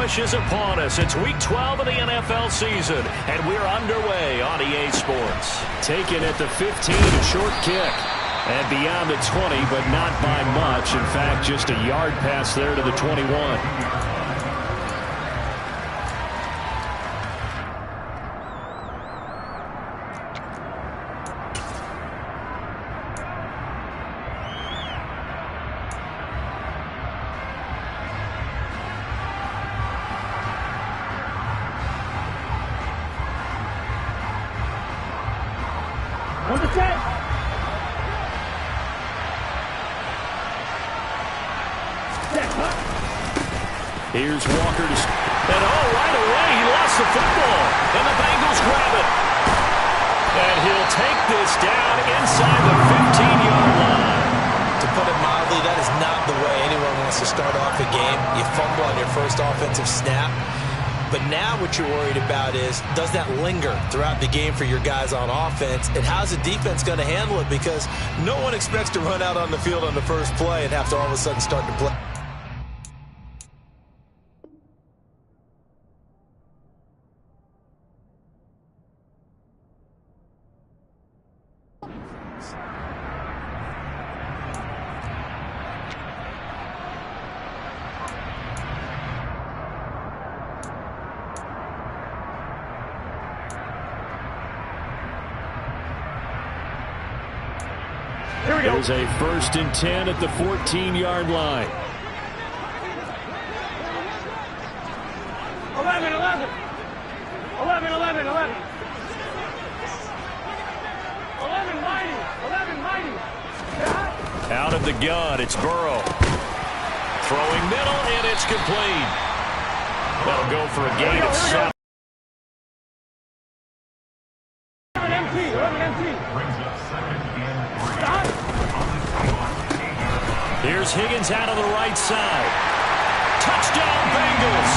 push is upon us. It's Week 12 of the NFL season, and we're underway on EA Sports. Taken at the 15, a short kick. And beyond the 20, but not by much. In fact, just a yard pass there to the 21. On the set. Here's Walker to... And right away, he lost the football. And the Bengals grab it. And he'll take this down inside the 15-yard line. To put it mildly, that is not the way anyone wants to start off a game. You fumble on your first offensive snap. But now what you're worried about is, does that linger throughout the game for your guys on offense? And how's the defense going to handle it? Because no one expects to run out on the field on the first play and have to all of a sudden start to play. There's a 1st and 10 at the 14-yard line. 11, 11. 11, 11, 11. 11 mighty. 11 mighty. Out of the gun, it's Burrow. Throwing middle, and it's complete. That'll go for a gain of 7. 11 empty. 11 empty. Here's Higgins out of the right side. Touchdown, Bengals.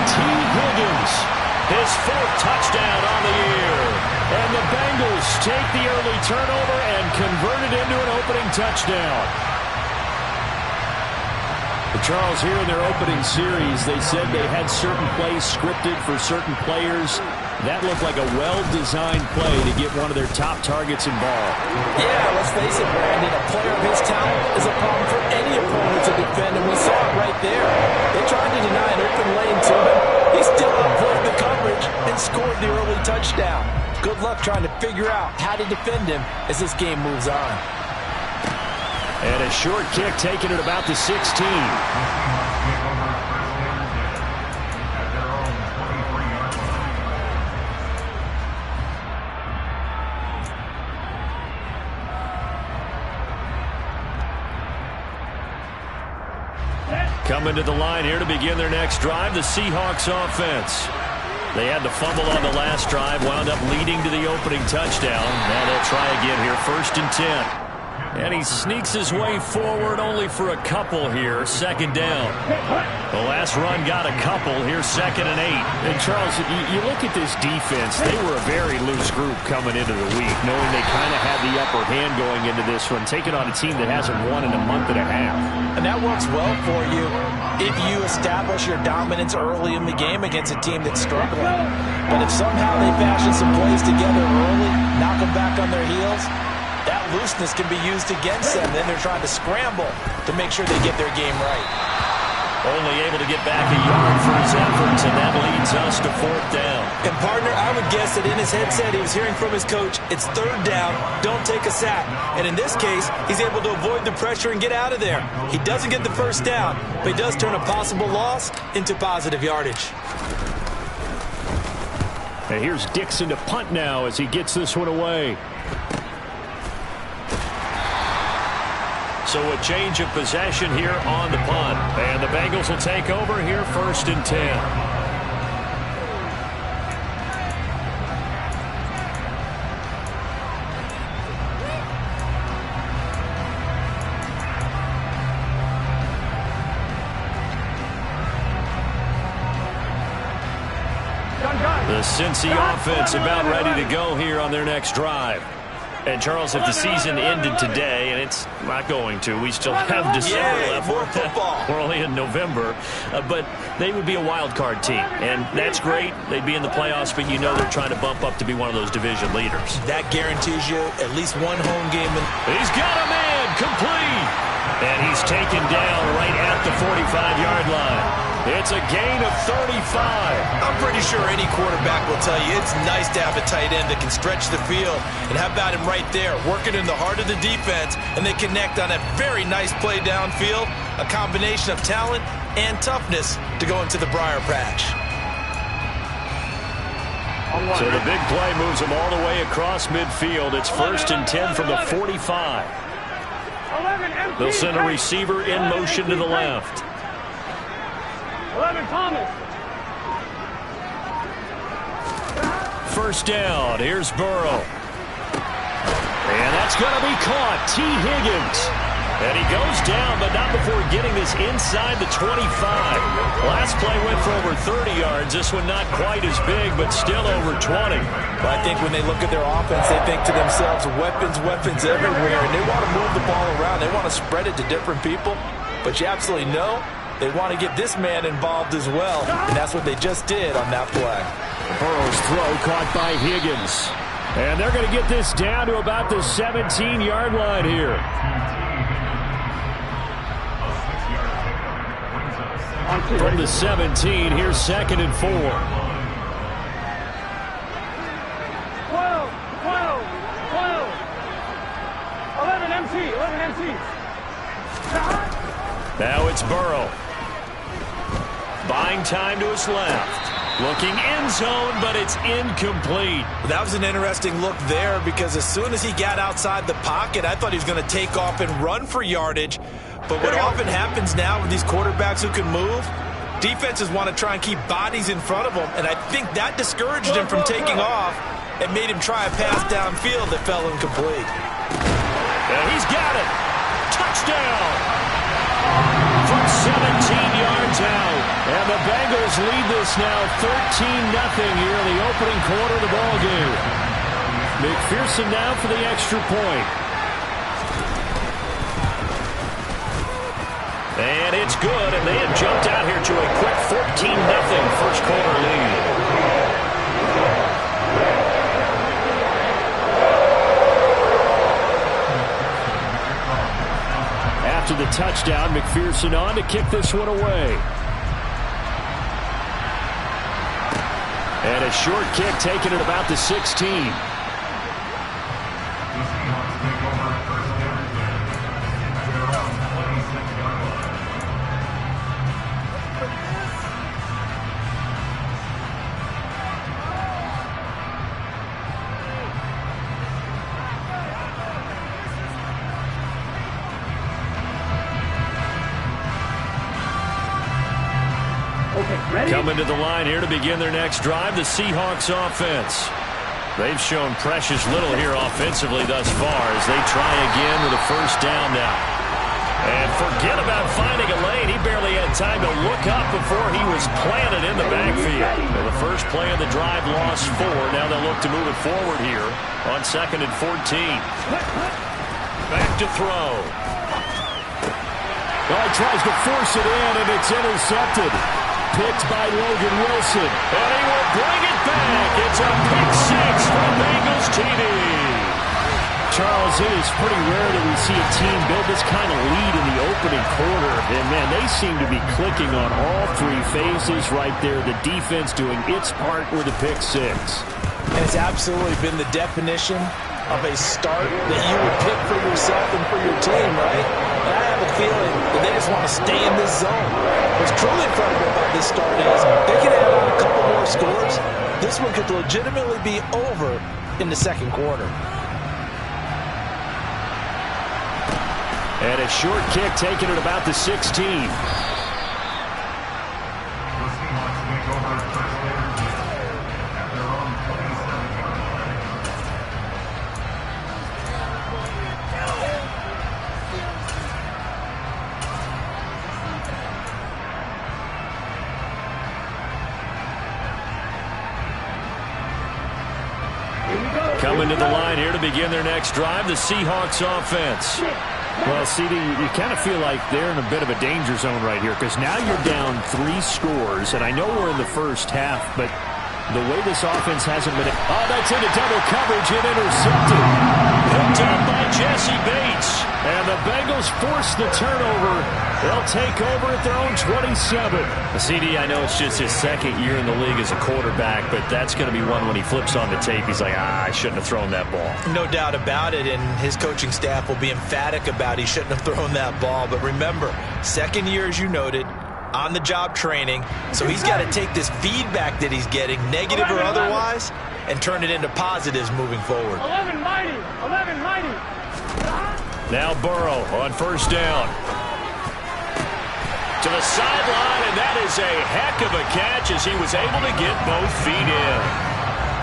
T. Higgins, his 4th touchdown on the year. And the Bengals take the early turnover and convert it into an opening touchdown. Charles, here in their opening series, they said they had certain plays scripted for certain players. That looked like a well-designed play to get one of their top targets involved. Yeah, let's face it, Brandon. A player of his talent is a problem for any opponent to defend, and we saw it right there. They tried to deny an open lane to him. He still outplayed the coverage and scored the early touchdown. Good luck trying to figure out how to defend him as this game moves on. And a short kick taken at about the 16. Coming to the line here to begin their next drive, the Seahawks offense. They had the fumble on the last drive, wound up leading to the opening touchdown. Now they'll try again here, 1st and 10. And he sneaks his way forward only for a couple here, 2nd down. The last run got a couple, here 2nd and 8. And Charles, you look at this defense, they were a very loose group coming into the week, knowing they kind of had the upper hand going into this one, taking on a team that hasn't won in a month and a half. And that works well for you if you establish your dominance early in the game against a team that's struggling. But if somehow they fashion some plays together early, knock them back on their heels, that looseness can be used against them. Then they're trying to scramble to make sure they get their game right. Only able to get back a yard for his efforts, and that leads us to 4th down. And, partner, I would guess that in his headset he was hearing from his coach, it's 3rd down, don't take a sack. And in this case, he's able to avoid the pressure and get out of there. He doesn't get the 1st down, but he does turn a possible loss into positive yardage. And here's Dixon to punt now as he gets this one away. So a change of possession here on the punt. And the Bengals will take over here, 1st and 10. The Cincy offense about ready to go here on their next drive. And, Charles, if the season ended today, and it's not going to, we still have December left. More football. We're only in November. But they would be a wild card team. And that's great. They'd be in the playoffs, but you know they're trying to bump up to be one of those division leaders. That guarantees you at least one home game. He's got a man complete. And he's taken down right at the 45-yard line. It's a gain of 35. I'm pretty sure any quarterback will tell you it's nice to have a tight end that can stretch the field. And how about him right there, working in the heart of the defense, and they connect on a very nice play downfield, a combination of talent and toughness to go into the briar patch. So the big play moves him all the way across midfield. It's 1st and 10 from the 45. They'll send a receiver in motion to the left. 11, Thomas. First down. Here's Burrow. And that's going to be caught. T. Higgins. And he goes down, but not before getting this inside the 25. Last play went for over 30 yards. This one not quite as big, but still over 20. But I think when they look at their offense, they think to themselves, weapons, weapons everywhere. And they want to move the ball around. They want to spread it to different people. But you absolutely know they want to get this man involved as well. And that's what they just did on that play. Burrow's throw caught by Higgins. And they're going to get this down to about the 17-yard line here. From the 17, here's 2nd and 4. 12, 12, 12. 11 MC, 11 MC. Now it's Burrow. Buying time to his left. Looking end zone, but it's incomplete. That was an interesting look there because as soon as he got outside the pocket, I thought he was going to take off and run for yardage. But what often happens now with these quarterbacks who can move, defenses want to try and keep bodies in front of them, and I think that discouraged him from taking off and made him try a pass downfield that fell incomplete. And he's got it. Touchdown. From 17 yards out. And the Bengals lead this now 13-0 here in the opening quarter of the ballgame. McPherson now for the extra point. And it's good, and they have jumped out here to a quick 14-0 first quarter lead. After the touchdown, McPherson on to kick this one away. And a short kick taken at about the 16. Coming to the line here to begin their next drive, the Seahawks offense. They've shown precious little here offensively thus far as they try again with a first down now. And forget about finding a lane. He barely had time to look up before he was planted in the backfield. And the first play of the drive lost 4. Now they'll look to move it forward here on 2nd and 14. Back to throw. Well, he tries to force it in, and it's intercepted. Picked by Logan Wilson. And he will bring it back. It's a pick 6 from Bengals TV. Charles, it is pretty rare that we see a team build this kind of lead in the opening quarter. And, man, they seem to be clicking on all 3 phases right there. The defense doing its part with a pick 6. And it's absolutely been the definition of a start that you would pick for yourself and for your team, right? And I have a feeling that they just want to stay in this zone. What's truly incredible about this start is they can add on a couple more scores. This one could legitimately be over in the second quarter. And a short kick taken at about the 16. Here we go. Coming to the line here to begin their next drive, the Seahawks offense. Well, CD, you kind of feel like they're in a bit of a danger zone right here because now you're down 3 scores, and I know we're in the first half, but the way this offense hasn't been... Oh, that's into double coverage and intercepted. Picked up by Jesse Bates. And the Bengals force the turnover. They'll take over at their own 27. CD, I know it's just his second year in the league as a quarterback, but that's going to be one when he flips on the tape. He's like, I shouldn't have thrown that ball. No doubt about it, and his coaching staff will be emphatic about he shouldn't have thrown that ball. But remember, second year, as you noted, on-the-job training, so he's got to take this feedback that he's getting, negative or otherwise, and turn it into positives moving forward. 11 mighty, 11 mighty. Now Burrow on first down. To the sideline, and that is a heck of a catch as he was able to get both feet in.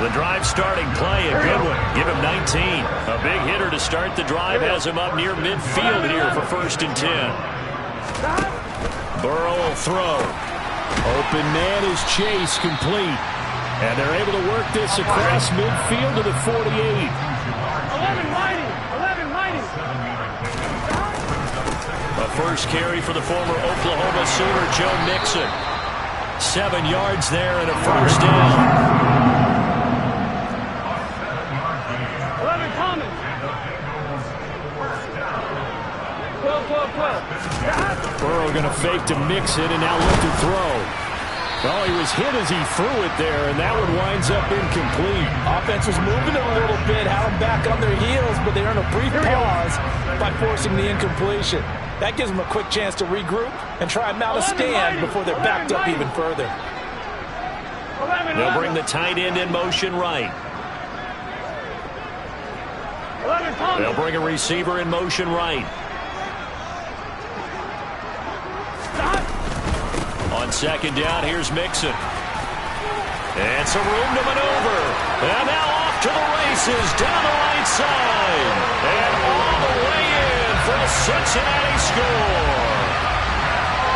The drive starting play, a good one. Give him 19. A big hitter to start the drive has him up near midfield here for 1st and 10. Burrow will throw. Open man is Chase, complete. And they're able to work this across midfield to the 48. 11 mighty, 11 mighty. A first carry for the former Oklahoma Sooner, Joe Mixon. 7 yards there and a first down. 11 Thomas. 12. Burrow going to fake to Mixon and now look to throw. Oh, he was hit as he threw it there, and that one winds up incomplete. Offense was moving a little bit, had them back on their heels, but they earned a brief pause by forcing the incompletion. That gives them a quick chance to regroup and try and mount a stand before they're backed up even further. They'll bring the tight end in motion right. They'll bring a receiver in motion right. On second down, here's Mixon. And some room to maneuver. And now off to the races down the right side. And all the way in for the Cincinnati score.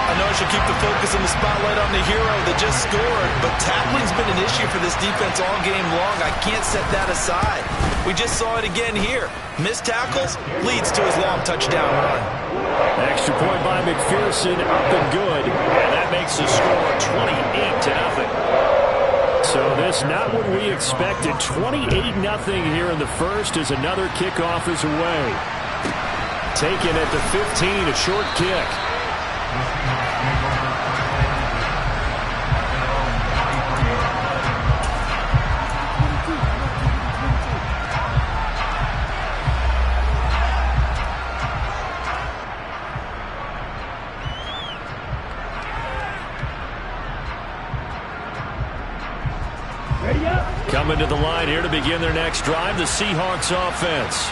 I know I should keep the focus and the spotlight on the hero that just scored, but tackling's been an issue for this defense all game long. I can't set that aside. We just saw it again here. Missed tackles leads to his long touchdown run. Extra point by McPherson, up and good. And that makes the score 28-0. So this not what we expected. 28-0 here in the first as another kickoff is away. Taken at the 15, a short kick. Coming to the line here to begin their next drive, the Seahawks offense.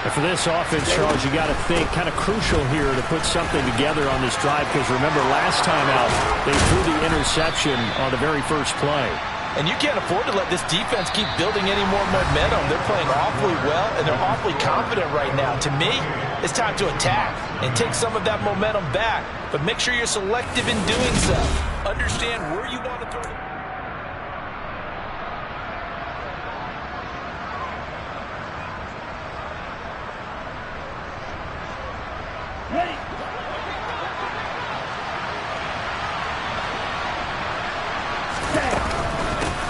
And for this offense, Charles, you got to think kind of crucial here to put something together on this drive because remember last time out they threw the interception on the very first play. And you can't afford to let this defense keep building any more momentum. They're playing awfully well, and they're awfully confident right now. To me, it's time to attack and take some of that momentum back. But make sure you're selective in doing so. Understand where you want to throw it.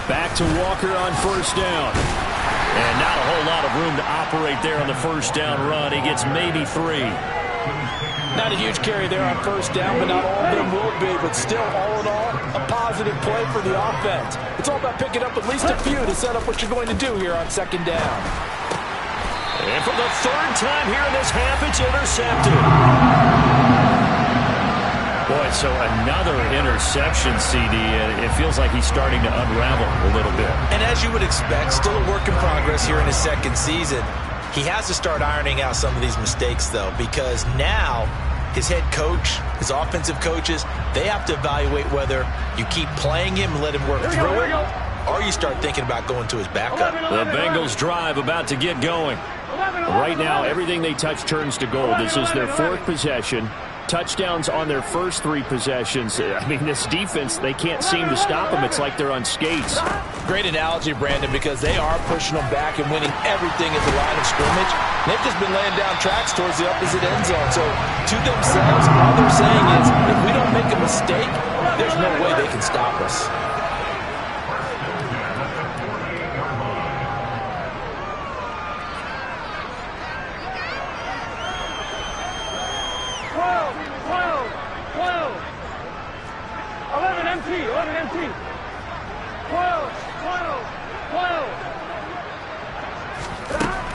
Back to Walker on first down. And not a whole lot of room to operate there on the first down run. He gets maybe 3. Not a huge carry there on first down, but not all of them will be. But still, all in all, a positive play for the offense. It's all about picking up at least a few to set up what you're going to do here on second down. And for the 3rd time here in this half, it's intercepted. Boy, so another interception, CD, and it feels like he's starting to unravel a little bit. And as you would expect, still a work in progress here in his second season. He has to start ironing out some of these mistakes, though, because now his head coach, his offensive coaches, they have to evaluate whether you keep playing him and let him work through it, or you start thinking about going to his backup. The Bengals drive about to get going. Right now, everything they touch turns to gold. This is their 4th possession. touchdowns on their first 3 possessions. I mean, this defense, they can't seem to stop them. It's like they're on skates. Great analogy, Brandon, because they are pushing them back and winning everything at the line of scrimmage. They've just been laying down tracks towards the opposite end zone. So to themselves, all they're saying is, if we don't make a mistake, there's no way they can stop us.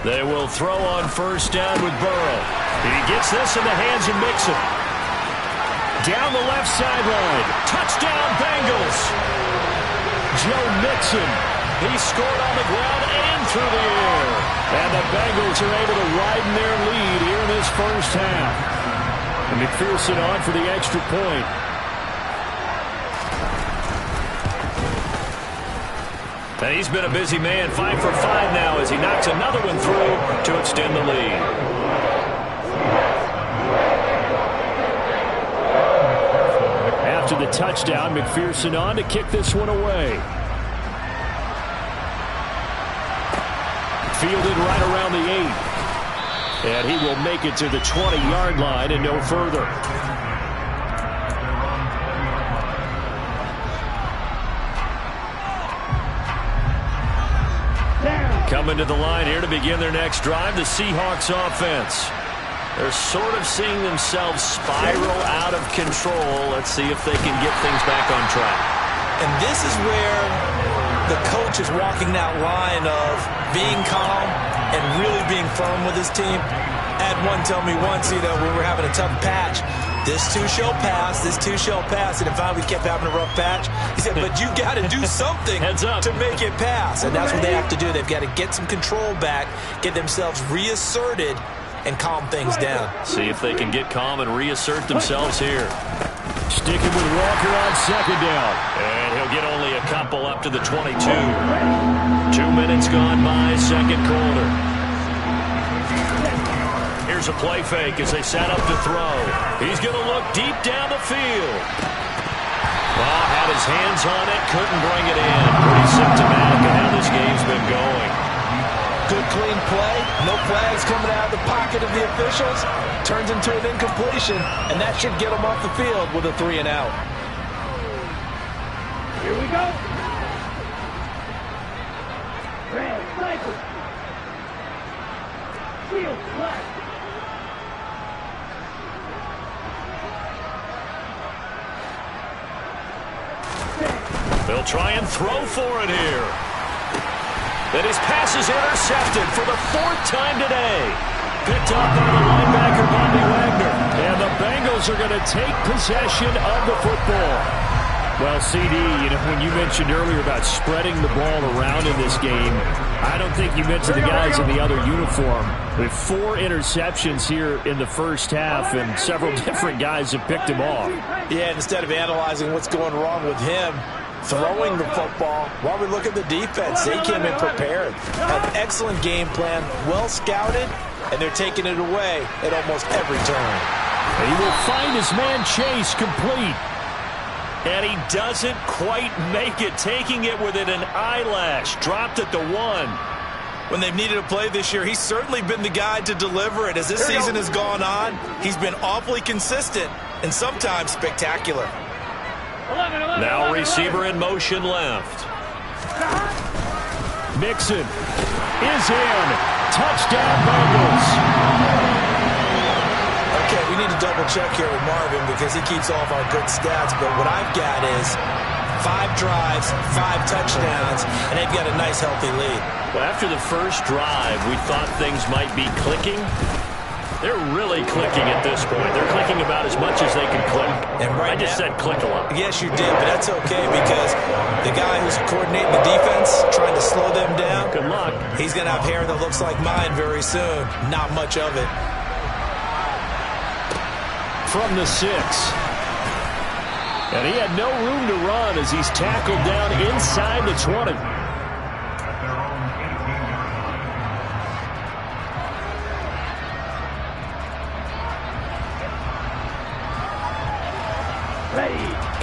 They will throw on first down with Burrow. He gets this in the hands of Mixon. Down the left sideline. Touchdown, Bengals. Joe Mixon. He scored on the ground and through the air. And the Bengals are able to widen their lead here in this first half. And McPherson on for the extra point. And he's been a busy man, 5 for 5 now as he knocks another one through to extend the lead. After the touchdown, McPherson on to kick this one away. Fielded right around the 8. And he will make it to the 20-yard line and no further. Coming to the line here to begin their next drive, the Seahawks offense. They're sort of seeing themselves spiral out of control. Let's see if they can get things back on track. And this is where the coach is walking that line of being calm and really being firm with his team. I had one tell me once, when we were having a tough patch, this too shall pass, this too shall pass. And finally we kept having a rough patch. He said, but you got to do something to make it pass. And that's what they have to do. They've got to get some control back, get themselves reasserted, and calm things down. See if they can get calm and reassert themselves here. Sticking with Walker on second down. And he'll get only a couple up to the 22. 2 minutes gone by, second quarter. Here's a play fake as they set up to throw. He's going to look deep down the field. Well, had his hands on it, couldn't bring it in. Pretty symptomatic of how this game's been going. Good, clean play. No flags coming out of the pocket of the officials. Turns into an incompletion, and that should get him off the field with a 3 and out. Here we go. Red, sniper. Field, left. They'll try and throw for it here. And his pass is intercepted for the 4th time today. Picked up by the linebacker, Bobby Wagner. And the Bengals are going to take possession of the football. Well, CD, when you mentioned earlier about spreading the ball around in this game, I don't think you mentioned the guys in the other uniform. With 4 interceptions here in the first half, and several different guys have picked him off. Yeah, instead of analyzing what's going wrong with him, throwing the football, while we look at the defense, they came in prepared. An excellent game plan, well scouted, and they're taking it away at almost every turn. And he will find his man Chase complete. And he doesn't quite make it, taking it within an eyelash. Dropped it to 1. When they've needed a play this year, he's certainly been the guy to deliver it. As this season has gone on, he's been awfully consistent and sometimes spectacular. 11, Now receiver in motion left. Mixon is in. Touchdown Bengals. Okay, we need to double check here with Marvin because he keeps all of our good stats. But what I've got is 5 drives, 5 touchdowns, and they've got a nice, healthy lead. Well, after the first drive, we thought things might be clicking. They're really clicking at this point. They're clicking about as much as they can click. And I just said click a lot. Yes, you did, but that's okay because the guy who's coordinating the defense, trying to slow them down, Good luck. he's going to have hair that looks like mine very soon. Not much of it. From the 6. And he had no room to run as he's tackled down inside the 20.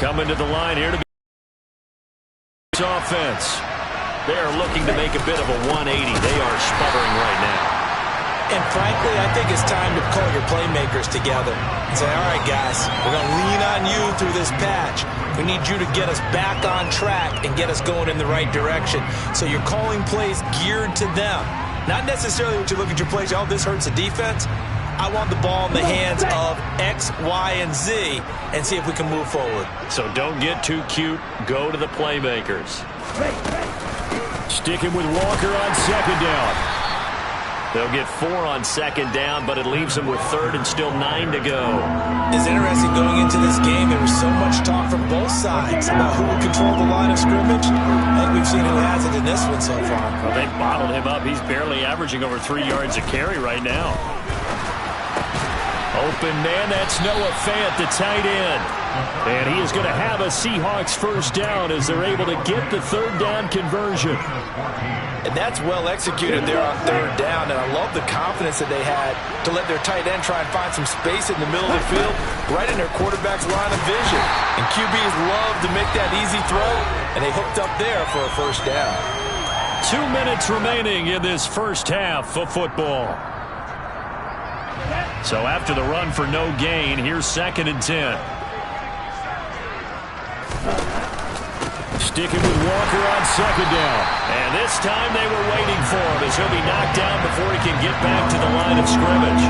Coming to the line here to be offense. They are looking to make a bit of a 180. They are sputtering right now. And frankly, I think it's time to call your playmakers together and say, all right, guys, we're going to lean on you through this patch. We need you to get us back on track and get us going in the right direction. So you're calling plays geared to them. Not necessarily what you look at your plays, oh, this hurts the defense. I want the ball in the hands of X, Y, and Z and see if we can move forward. So don't get too cute. Go to the playmakers. Sticking with Walker on second down. They'll get 4 on second down, but it leaves them with third and still 9 to go. It's interesting going into this game. There was so much talk from both sides about who would control the line of scrimmage. I think we've seen who has it in this one so far. Well, they bottled him up. He's barely averaging over 3 yards a carry right now. Open man, that's Noah Fant, the tight end. And he is going to have a Seahawks first down as they're able to get the third down conversion. And that's well executed there on third down. And I love the confidence that they had to let their tight end try and find some space in the middle of the field, right in their quarterback's line of vision. And QBs love to make that easy throw, and they hooked up there for a first down. 2 minutes remaining in this first half of football. So after the run for no gain, here's 2nd and 10. Sticking with Walker on second down. And this time they were waiting for him as he'll be knocked down before he can get back to the line of scrimmage.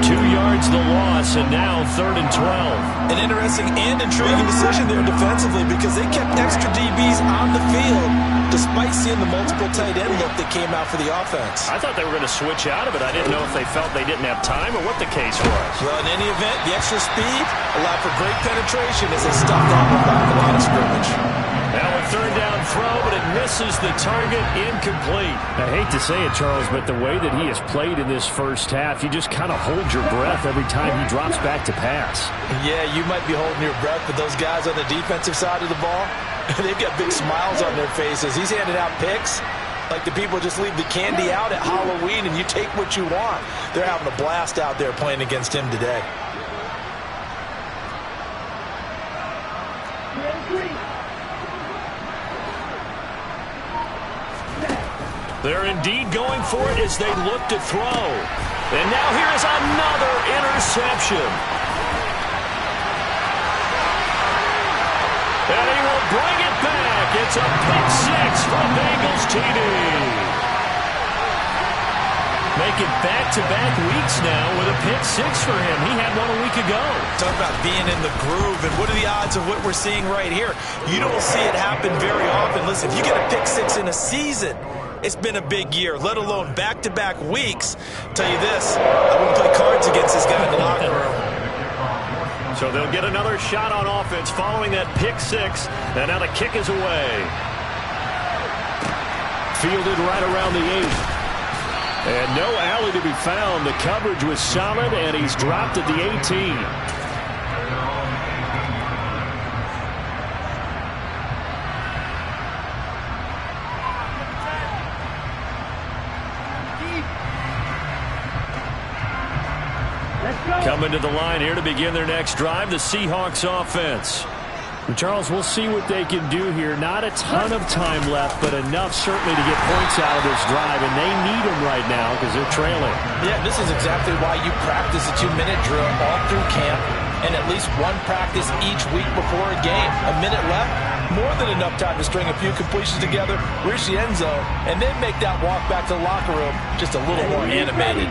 2 yards the loss, and now 3rd and 12. An interesting and intriguing decision there defensively because they kept extra DBs on the field despite seeing the multiple tight end look that came out for the offense. I thought they were going to switch out of it. I didn't know if they felt they didn't have time or what the case was. Well, in any event, the extra speed allowed for great penetration as they stuffed that one back the line of scrimmage. Now a third down throw, but it misses the target, incomplete. I hate to say it, Charles, but the way that he has played in this first half, you just kind of hold your breath every time he drops back to pass. Yeah, you might be holding your breath, but those guys on the defensive side of the ball, they've got big smiles on their faces. He's handing out picks like the people just leave the candy out at Halloween and you take what you want. They're having a blast out there playing against him today. They're indeed going for it as they look to throw. And now here is another interception. And he will bring it back. It's a pick six for Bengals TD. Making back-to-back weeks now with a pick six for him. He had one a week ago. Talk about being in the groove, and what are the odds of what we're seeing right here? You don't see it happen very often. Listen, if you get a pick six in a season, it's been a big year, let alone back-to-back weeks. Tell you this, I wouldn't play cards against this guy in the locker room. So they'll get another shot on offense following that pick six. And now the kick is away. Fielded right around the 8. And no alley to be found. The coverage was solid, and he's dropped at the 18. Coming to the line here to begin their next drive, the Seahawks offense. And Charles, we'll see what they can do here. Not a ton of time left, but enough certainly to get points out of this drive, and they need them right now because they're trailing. Yeah, this is exactly why you practice a 2-minute drill all through camp and at least one practice each week before a game. A minute left, more than enough time to string a few completions together, reach the end zone, and then make that walk back to the locker room just a little more animated.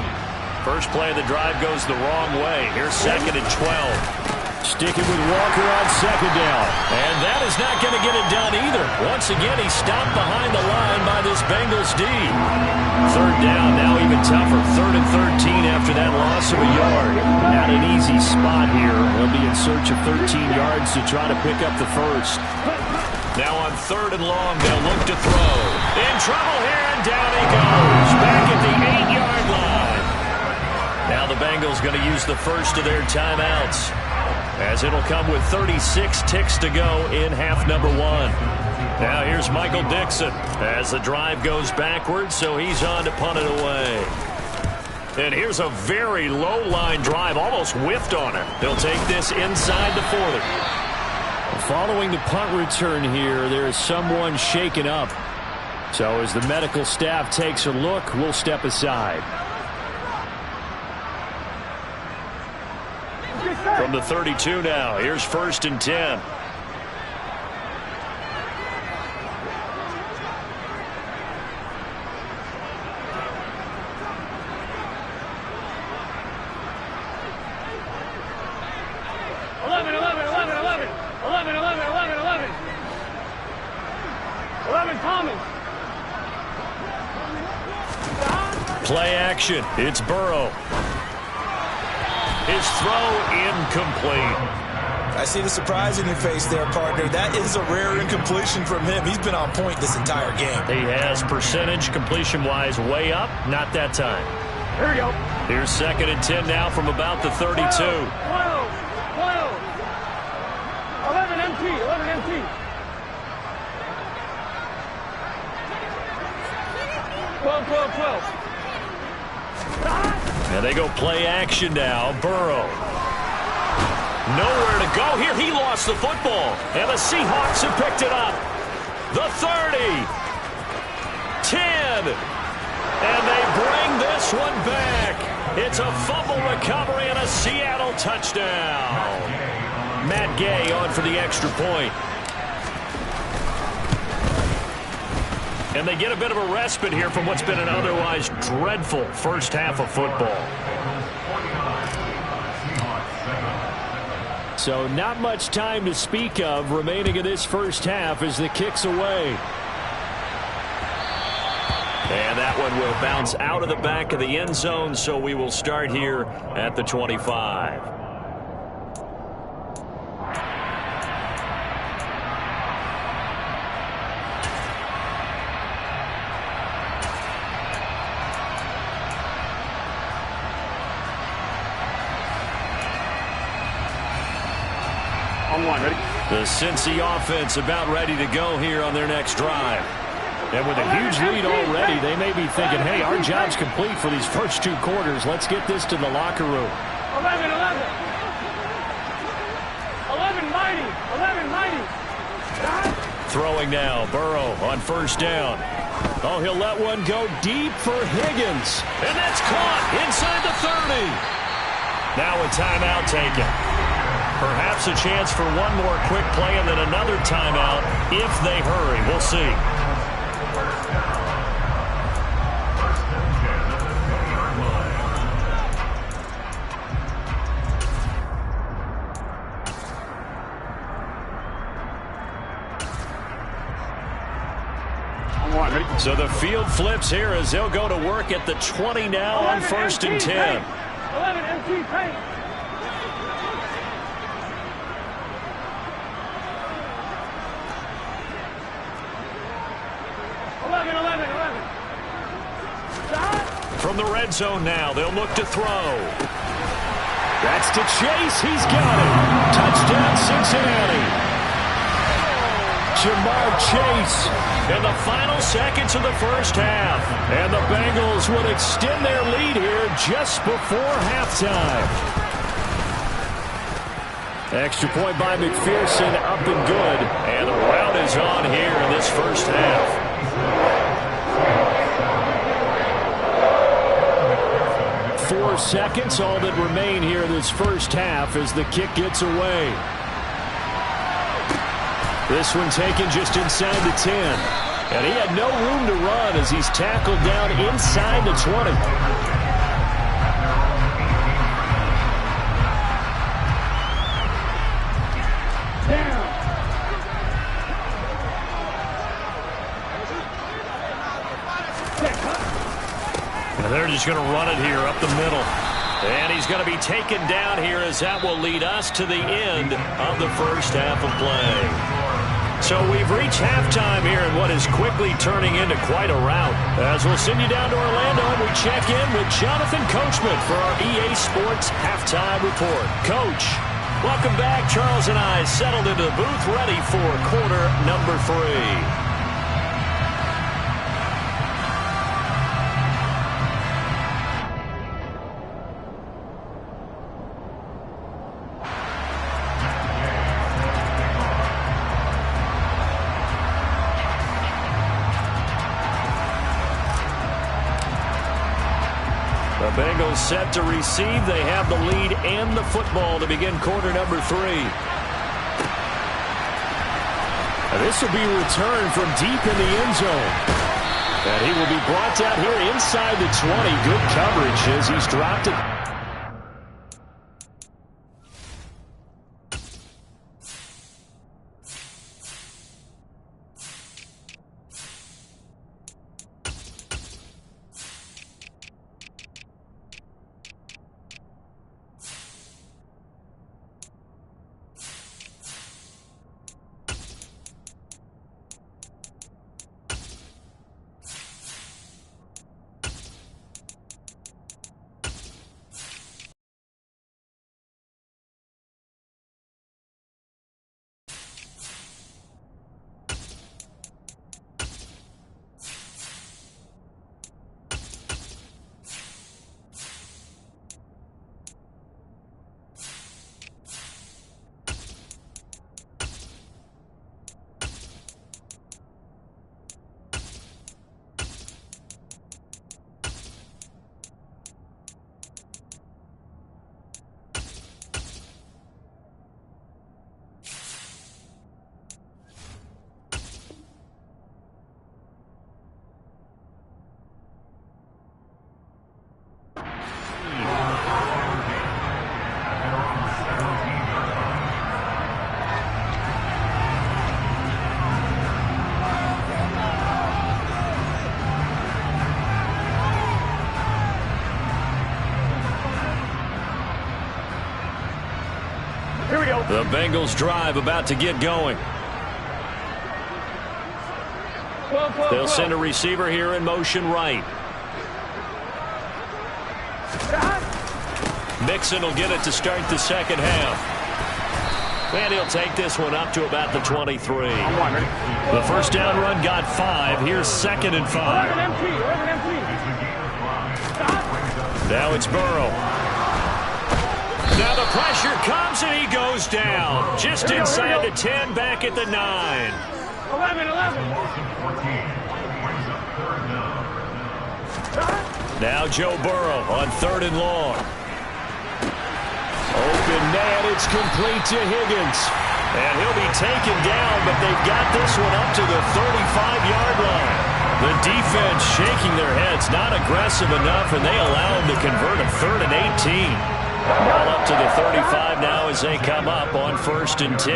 First play of the drive goes the wrong way. Here's 2nd and 12. Sticking with Walker on second down. And that is not going to get it done either. Once again, he's stopped behind the line by this Bengals D. Third down, now even tougher. 3rd and 13 after that loss of a yard. Not an easy spot here. They'll be in search of 13 yards to try to pick up the first. Now on 3rd and long, they'll look to throw. In trouble here, and down he goes. Back at the 8-yard line. Now the Bengals going to use the first of their timeouts, as it'll come with 36 ticks to go in half number 1. Now here's Michael Dixon as the drive goes backwards, so he's on to punt it away. And here's a very low line drive, almost whiffed on it. They'll take this inside the 40. Following the punt return here, there is someone shaken up. So as the medical staff takes a look, we'll step aside. From the 32 now, here's 1st and 10. Play action. It's Burrow. His throw incomplete. I see the surprise in your face there, partner. That is a rare incompletion from him. He's been on point this entire game. He has percentage completion-wise way up. Not that time. Here we go. Here's 2nd and 10 now from about the 32. 12. 11 MT. 11 MT. 12. And they go play action now. Burrow. Nowhere to go here. He lost the football. And the Seahawks have picked it up. The 30. 10. And they bring this one back. It's a fumble recovery and a Seattle touchdown. Matt Gay on for the extra point. And they get a bit of a respite here from what's been an otherwise dreadful first half of football. So not much time to speak of remaining in this first half as the kick's away. And that one will bounce out of the back of the end zone, so we will start here at the 25. Ready? The Cincy offense about ready to go here on their next drive. And with a huge lead already, they may be thinking, hey, our job's complete for these first 2 quarters. Let's get this to the locker room. 11 mighty. Throwing now, Burrow on 1st down. Oh, he'll let one go deep for Higgins. And that's caught inside the 30. Now a timeout taken. Perhaps a chance for one more quick play and then another timeout if they hurry. We'll see. So the field flips here as they'll go to work at the 20 now on 1st and 10. 11 MT paint. 11. From the red zone now, they'll look to throw. That's to Chase. He's got it. Touchdown, Cincinnati. Jamar Chase in the final seconds of the first half. And the Bengals would extend their lead here just before halftime. Extra point by McPherson, up and good. And the rout is on here in this first half. 4 seconds, all that remain here in this first half as the kick gets away. This one taken just inside the 10. And he had no room to run as he's tackled down inside the 20. They're just going to run it here up the middle. And he's going to be taken down here as that will lead us to the end of the first half of play. So we've reached halftime here in what is quickly turning into quite a rout. As we'll send you down to Orlando and we check in with Jonathan Coachman for our EA Sports Halftime Report. Coach, welcome back. Charles and I settled into the booth ready for quarter number 3. The Bengals set to receive. They have the lead and the football to begin quarter number 3. This will be returned from deep in the end zone. And he will be brought down here inside the 20. Good coverage as he's dropped it. The Bengals drive about to get going. They'll send a receiver here in motion right. Mixon will get it to start the second half. And he'll take this one up to about the 23. The first down run got 5. Here's 2nd and 5. Now it's Burrow. Now the pressure comes and he goes down. Just inside the 10, back at the 9. 11. Now Joe Burrow on 3rd and long. Open man, it's complete to Higgins. And he'll be taken down, but they've got this one up to the 35-yard line. The defense shaking their heads, not aggressive enough, and they allow him to convert a 3rd and 18. Ball up to the 35 now as they come up on 1st and 10.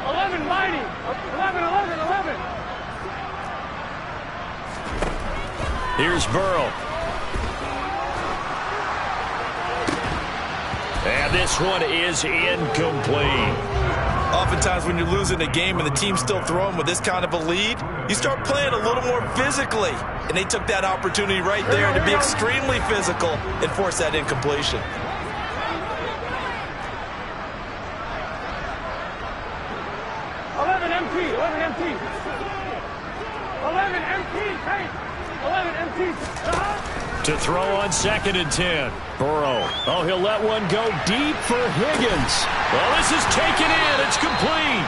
11 mighty. 11. Here's Burrow. And this one is incomplete. Oftentimes when you're losing a game and the team's still throwing with this kind of a lead, you start playing a little more physically. And they took that opportunity right there to be extremely physical and force that incompletion. 11 MT. 11 MT. To throw on 2nd and 10. Burrow. Oh, he'll let one go deep for Higgins. Well, this is taken in. It's complete.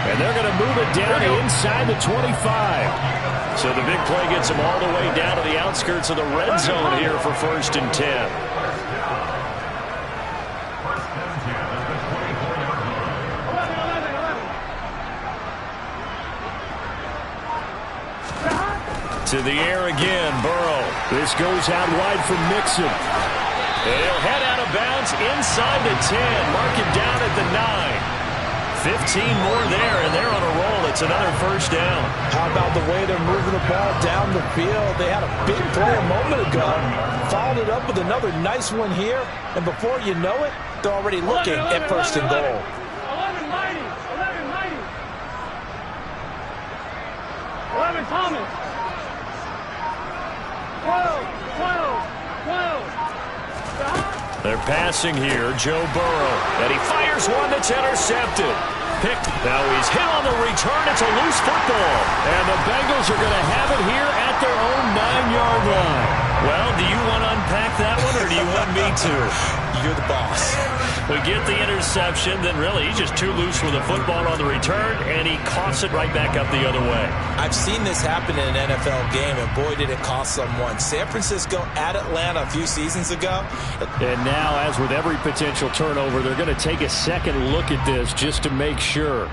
And they're going to move it down inside the 25. So the big play gets them all the way down to the outskirts of the red zone here for 1st and 10. To the air again, Burrow. This goes out wide from Mixon. And he'll head out of bounds inside the 10. Mark him down at the 9. 15 more there, and they're on a roll. It's another 1st down. How about the way they're moving the ball down the field? They had a big play a moment ago. Followed it up with another nice one here. And before you know it, they're already looking at 1st and goal. 11 mighty. 11 Thomas. 12. They're passing here, Joe Burrow. And he fires one that's intercepted. Picked. Now he's hit on the return. It's a loose football. And the Bengals are going to have it here at their own 9-yard line. Well, do you want to unpack that one or do you want me to? You're the boss. We get the interception, then really he's just too loose with the football on the return, and he coughs it right back up the other way. I've seen this happen in an NFL game, and boy, did it cost someone. San Francisco at Atlanta a few seasons ago. And now, as with every potential turnover, they're going to take a second look at this just to make sure.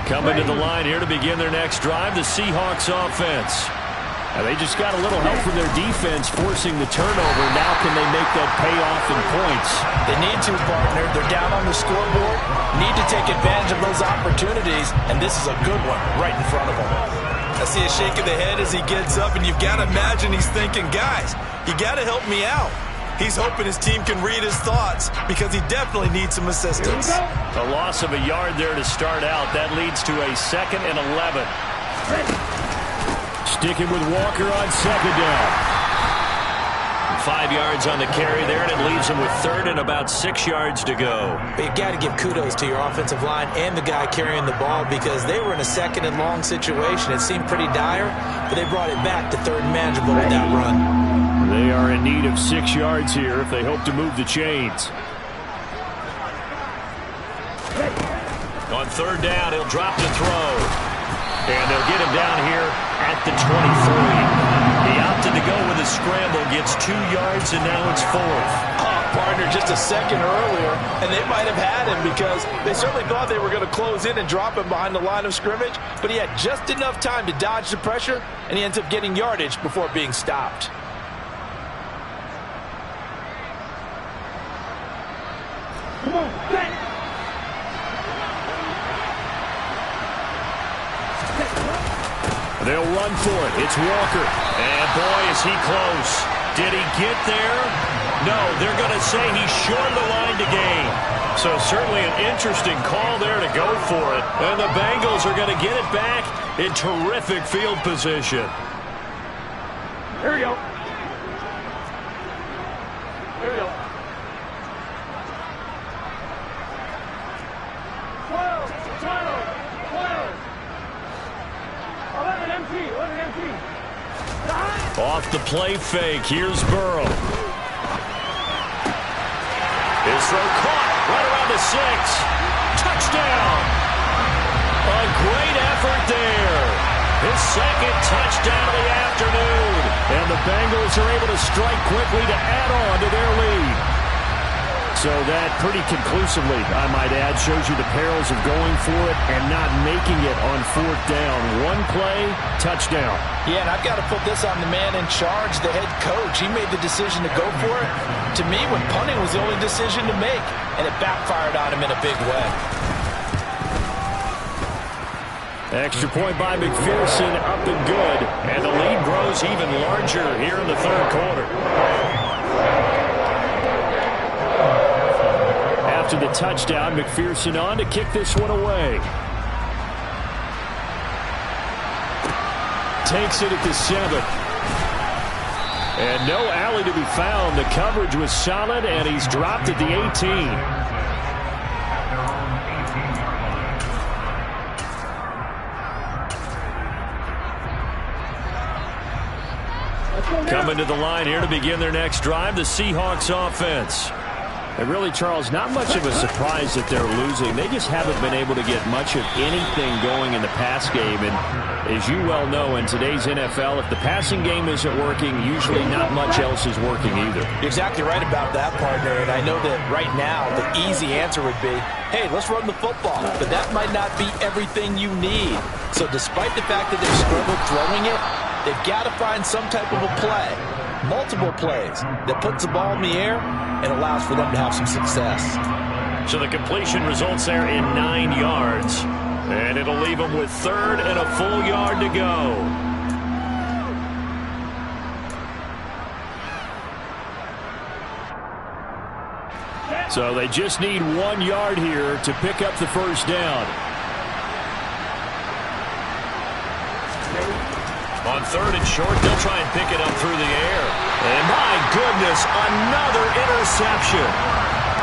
Coming to the line here to begin their next drive, the Seahawks offense. Now they just got a little help from their defense forcing the turnover. Now can they make that pay off in points? They need to, partner. They're down on the scoreboard. Need to take advantage of those opportunities, and this is a good one right in front of them. I see a shake of the head as he gets up, and you've got to imagine he's thinking, guys, you got to help me out. He's hoping his team can read his thoughts because he definitely needs some assistance. A loss of a yard there to start out. That leads to a 2nd and 11. Sticking with Walker on 2nd down. 5 yards on the carry there, and it leaves him with 3rd and about 6 yards to go. But you've got to give kudos to your offensive line and the guy carrying the ball because they were in a 2nd and long situation. It seemed pretty dire, but they brought it back to 3rd and manageable with that run. They are in need of 6 yards here if they hope to move the chains. On 3rd down, he'll drop to throw. And they'll get him down here at the 23. He opted to go with a scramble, gets 2 yards, and now it's 4th. Partner, just a second earlier, and they might have had him because they certainly thought they were going to close in and drop him behind the line of scrimmage, but he had just enough time to dodge the pressure, and he ends up getting yardage before being stopped. They'll run for it. It's Walker. And boy, is he close. Did he get there? No, they're going to say he's short of the line to gain. So certainly an interesting call there to go for it. And the Bengals are going to get it back in terrific field position. Here we go. Here we go. 12, 12. 11 empty. Off the play fake. Here's Burrow. His throw caught right around the 6. Touchdown. A great effort there. His 2nd touchdown of the afternoon. And the Bengals are able to strike quickly to add on to their lead. So that pretty conclusively, I might add, shows you the perils of going for it and not making it on 4th down. One play, touchdown. Yeah, and I've got to put this on the man in charge, the head coach. He made the decision to go for it. To me, when punting was the only decision to make, and it backfired on him in a big way. Extra point by McPherson, up and good. And the lead grows even larger here in the 3rd quarter. After the touchdown, McPherson on to kick this one away. Takes it at the 7. And no alley to be found. The coverage was solid, and he's dropped at the 18. Coming to the line here to begin their next drive, the Seahawks offense. And really, Charles, not much of a surprise that they're losing. They just haven't been able to get much of anything going in the pass game. And as you well know, in today's NFL, if the passing game isn't working, usually not much else is working either. You're exactly right about that, partner. And I know that right now the easy answer would be, hey, let's run the football. But that might not be everything you need. So despite the fact that they've struggled throwing it, they've got to find some type of a play, multiple plays, that puts the ball in the air and allows for them to have some success. So the completion results there in 9 yards. And it'll leave them with 3rd and a full yard to go. So they just need 1 yard here to pick up the first down. On 3rd and short, they'll try and pick it up through the air. And my goodness, another interception.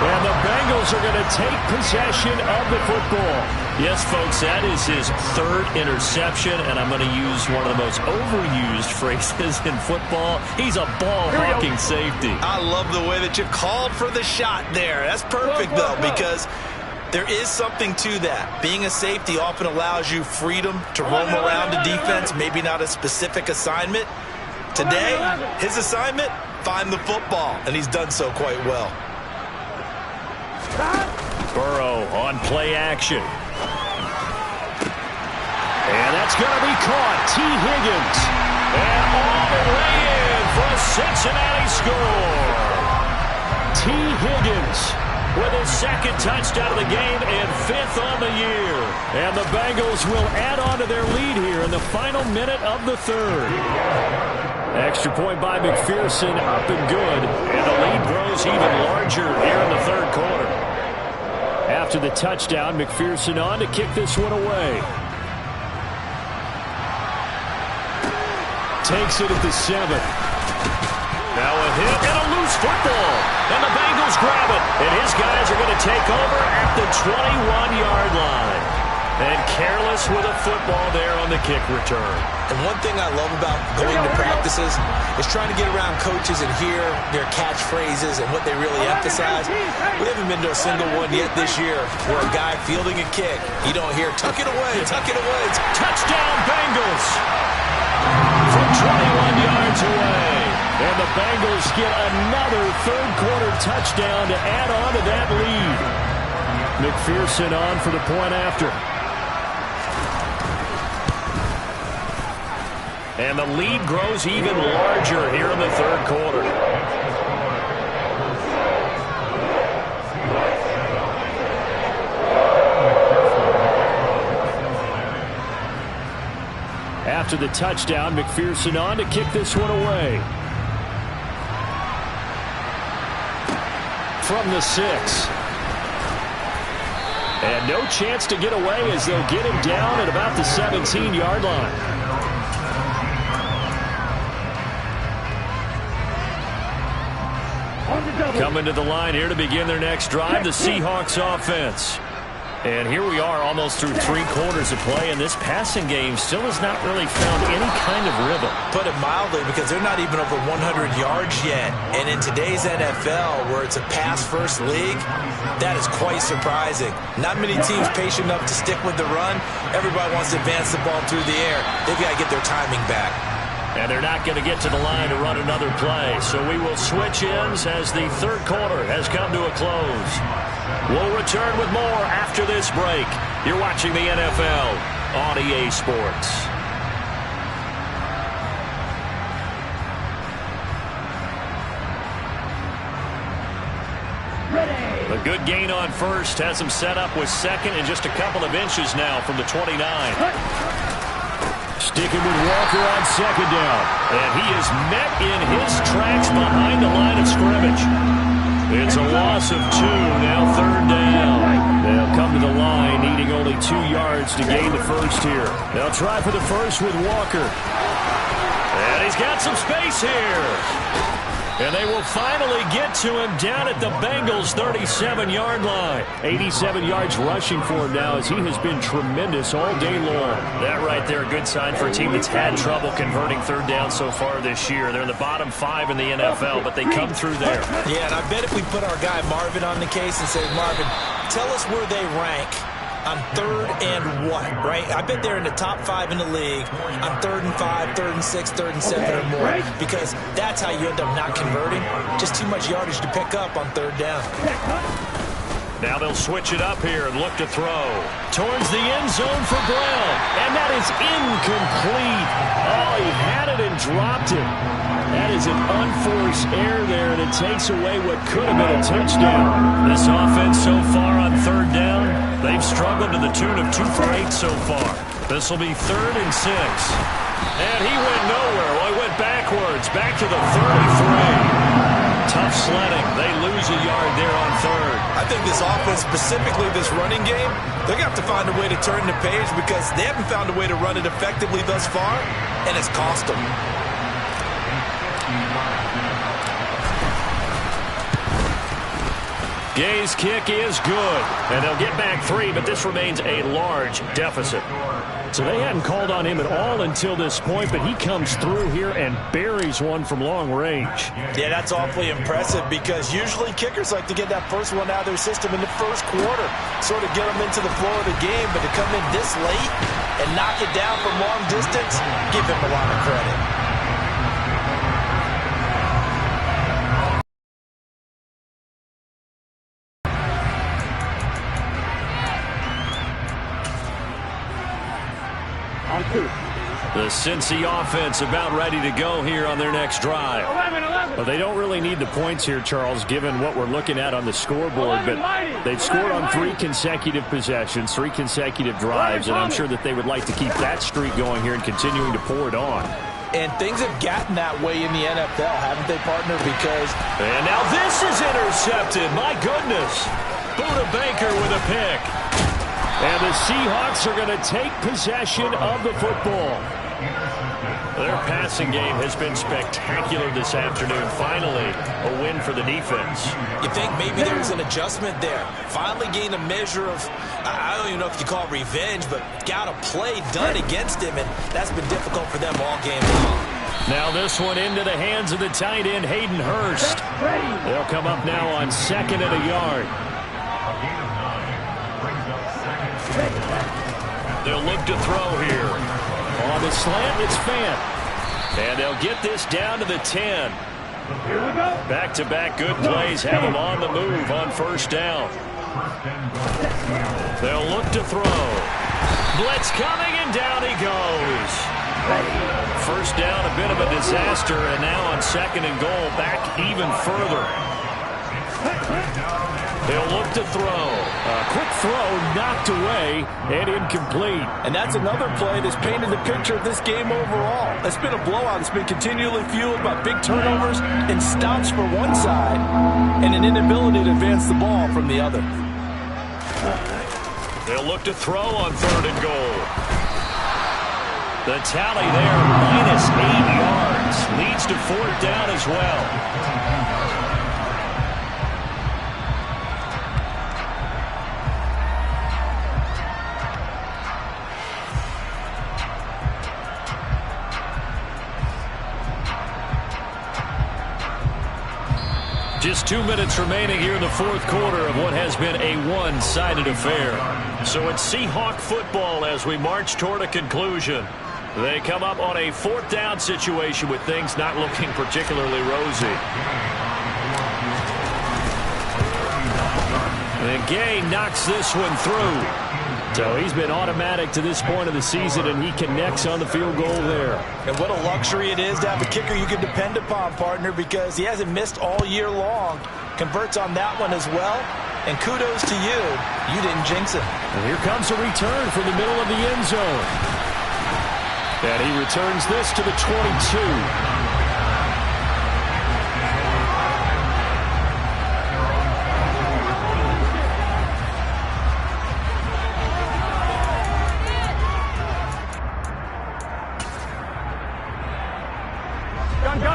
And the Bengals are going to take possession of the football. Yes, folks, that is his 3rd interception, and I'm going to use one of the most overused phrases in football. He's a ball-hawking safety. I love the way that you called for the shot there. That's perfect, though, because there is something to that. Being a safety often allows you freedom to roam around the defense, maybe not a specific assignment. Today, his assignment, find the football, and he's done so quite well. Burrow on play action. And that's going to be caught. T. Higgins. And all the way in for a Cincinnati score. T. Higgins with his 2nd touchdown of the game and 5th on the year. And the Bengals will add on to their lead here in the final minute of the 3rd. Extra point by McPherson, up and good. And the lead grows even larger here in the 3rd quarter. After the touchdown, McPherson on to kick this one away. Takes it at the 7. Now a hit and a loose football. And the Bengals grab it. And his guys are going to take over at the 21-yard line. And careless with a football there on the kick return. And one thing I love about going to practices is trying to get around coaches and hear their catchphrases and what they really emphasize. We haven't been to a single one yet this year where a guy fielding a kick, you don't hear, tuck it away, tuck it away. Touchdown Bengals from 21 yards away. And the Bengals get another 3rd quarter touchdown to add on to that lead. McPherson on for the point after. And the lead grows even larger here in the 3rd quarter. After the touchdown, McPherson on to kick this one away. From the 6. And no chance to get away as they'll get him down at about the 17-yard line. Coming to the line here to begin their next drive, the Seahawks offense. And here we are almost through 3 quarters of play, and this passing game still has not really found any kind of rhythm. Put it mildly, because they're not even over 100 yards yet. And in today's NFL, where it's a pass-first league, that is quite surprising. Not many teams patient enough to stick with the run. Everybody wants to advance the ball through the air. They've got to get their timing back. And they're not going to get to the line to run another play. So we will switch ends as the 3rd quarter has come to a close. We'll return with more after this break. You're watching the NFL on EA Sports. A good gain on 1st has him set up with 2nd and just a couple of inches now from the 29. Sticking with Walker on 2nd down. And he is met in his tracks behind the line of scrimmage. It's a loss of 2, now 3rd down. They'll come to the line, needing only 2 yards to gain the 1st here. They'll try for the 1st with Walker. And he's got some space here. And they will finally get to him down at the Bengals' 37-yard line. 87 yards rushing for him now as he has been tremendous all day long. That right there, a good sign for a team that's had trouble converting 3rd down so far this year. They're in the bottom 5 in the NFL, but they come through there. Yeah, and I bet if we put our guy Marvin on the case and say, Marvin, tell us where they rank on 3rd and what, right? I bet they're in the top 5 in the league on 3rd and 5, 3rd and 6, 3rd and 7 or more, because that's how you end up not converting. Just too much yardage to pick up on 3rd down. Now they'll switch it up here and look to throw. Towards the end zone for Brown. And that is incomplete. Oh, he had it and dropped it. That is an unforced error there, and it takes away what could have been a touchdown. This offense so far on 3rd down, they've struggled to the tune of 2 for 8 so far. This will be 3rd and 6. And he went nowhere. Well, he went backwards, back to the 33. tough sledding. They lose a yard there on third. I think this offense, specifically this running game, they're going to have to find a way to turn the page because they haven't found a way to run it effectively thus far, and it's cost them. Gay's kick is good, and they'll get back 3, but this remains a large deficit. So they hadn't called on him at all until this point, but he comes through here and buries one from long range. Yeah, that's awfully impressive because usually kickers like to get that first one out of their system in the first quarter, sort of get them into the flow of the game, but to come in this late and knock it down from long distance, give him a lot of credit. The Cincy offense about ready to go here on their next drive. Well, they don't really need the points here, Charles, given what we're looking at on the scoreboard, but they've scored on 3 consecutive possessions, 3 consecutive drives, and I'm sure that they would like to keep that streak going here and continuing to pour it on. And things have gotten that way in the NFL, haven't they, partner? Because... And now this is intercepted. My goodness. Buda Baker with a pick. And the Seahawks are going to take possession of the football. Their passing game has been spectacular this afternoon. Finally, a win for the defense. You think maybe there's an adjustment there. Finally gained a measure of, I don't even know if you call it revenge, but got a play done against him, and that's been difficult for them all game long. Now this one into the hands of the tight end, Hayden Hurst. They'll come up now on 2nd and a yard. They'll look to throw here. On the slant, it's Fant. And they'll get this down to the 10. Back-to-back good plays have them on the move on first down. They'll look to throw. Blitz coming, and down he goes. First down, a bit of a disaster, and now on 2nd and goal, back even further. They'll look to throw. A quick throw knocked away and incomplete. And that's another play that's painted the picture of this game overall. It's been a blowout. It's been continually fueled by big turnovers and stops for one side and an inability to advance the ball from the other. They'll look to throw on 3rd and goal. The tally there, minus 8 yards. Leads to 4th down as well. Just 2 minutes remaining here in the 4th quarter of what has been a one-sided affair. So it's Seahawk football as we march toward a conclusion. They come up on a 4th down situation with things not looking particularly rosy. And Gay knocks this one through. So he's been automatic to this point of the season, and he connects on the field goal there. And what a luxury it is to have a kicker you can depend upon, partner, because he hasn't missed all year long. Converts on that one as well. And kudos to you. You didn't jinx it. And here comes a return from the middle of the end zone. And he returns this to the 22.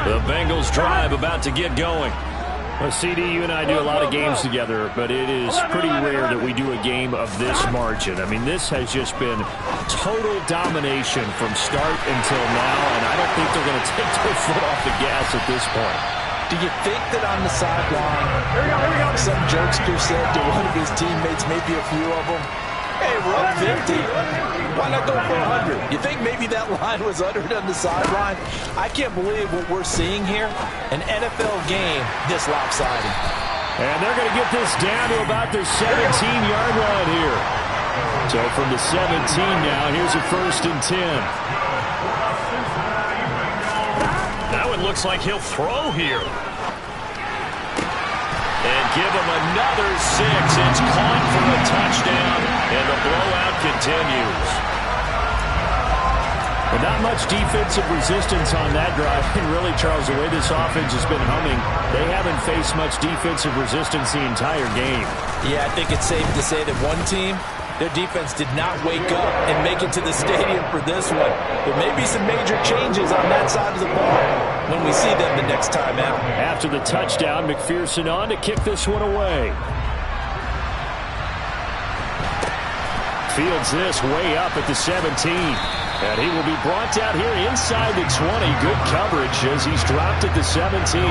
The Bengals drive about to get going. Well, CD, you and I do a lot of games together, but it is pretty rare that we do a game of this margin. I mean, this has just been total domination from start until now, and I don't think they're going to take their foot off the gas at this point. Do you think that on the sideline, some jokester said to one of his teammates, maybe a few of them, hey, we're up 50. Why not go for 100? You think maybe that line was uttered on the sideline? I can't believe what we're seeing here. An NFL game this lopsided. And they're going to get this down to about their 17-yard line here. So from the 17 now, here's a 1st and 10. Now it looks like he'll throw here. And give him another 6. It's caught for a touchdown, and the blowout continues. But not much defensive resistance on that drive. And really, Charles, the way this offense has been humming, they haven't faced much defensive resistance the entire game. Yeah, I think it's safe to say that one team, their defense did not wake up and make it to the stadium for this one. There may be some major changes on that side of the ball when we see them the next time out. After the touchdown, McPherson on to kick this one away. Fields this way up at the 17. And he will be brought down here inside the 20. Good coverage as he's dropped at the 17.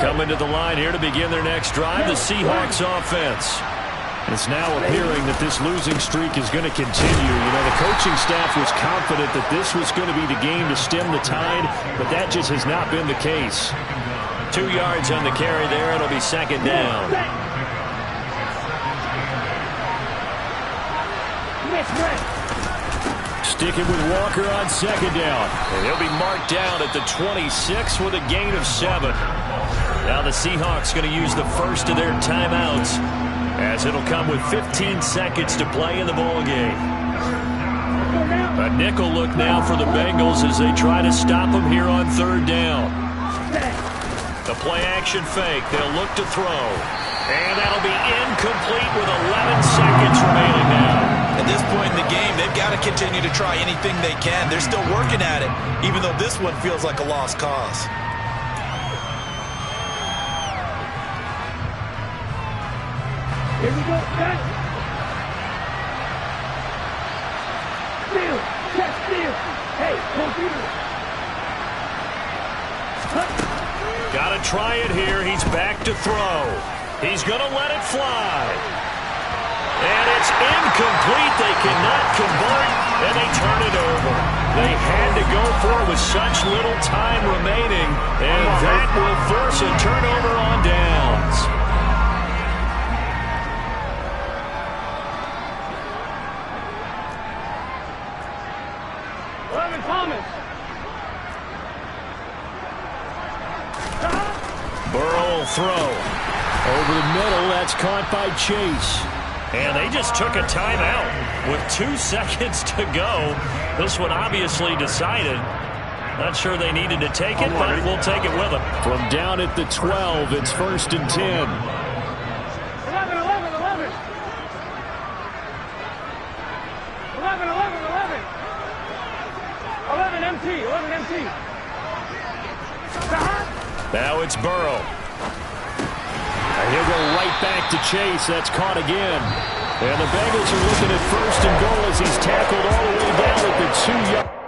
Coming to the line here to begin their next drive, the Seahawks offense. It's now appearing that this losing streak is going to continue. You know, the coaching staff was confident that this was going to be the game to stem the tide, but that just has not been the case. 2 yards on the carry there. It'll be second down. Sticking with Walker on second down. And he'll be marked down at the 26 with a gain of 7. Now the Seahawks going to use the first of their timeouts as it'll come with 15 seconds to play in the ballgame. A nickel look now for the Bengals as they try to stop them here on third down. The play-action fake. They'll look to throw. And that'll be incomplete with 11 seconds remaining now. At this point in the game, they've got to continue to try anything they can. They're still working at it, even though this one feels like a lost cause. Here we go, guys. Steal. Check steal. Hey, go through. Got to try it here. He's back to throw. He's going to let it fly. And it's incomplete. They cannot convert, and they turn it over. They had to go for it with such little time remaining, and that will force a turnover on downs. Thomas. Burrow will throw. Over the middle, that's caught by Chase. And they just took a timeout with 2 seconds to go. This one obviously decided. Not sure they needed to take it, but we'll take it with them. From down at the 12, it's 1st and 10. 11, 11, 11. 11, 11, 11. 11 MT, 11 MT. Now it's Burrow. And he'll go right back to Chase. That's caught again. And the Bengals are looking at 1st and goal as he's tackled all the way down at the 2-yard.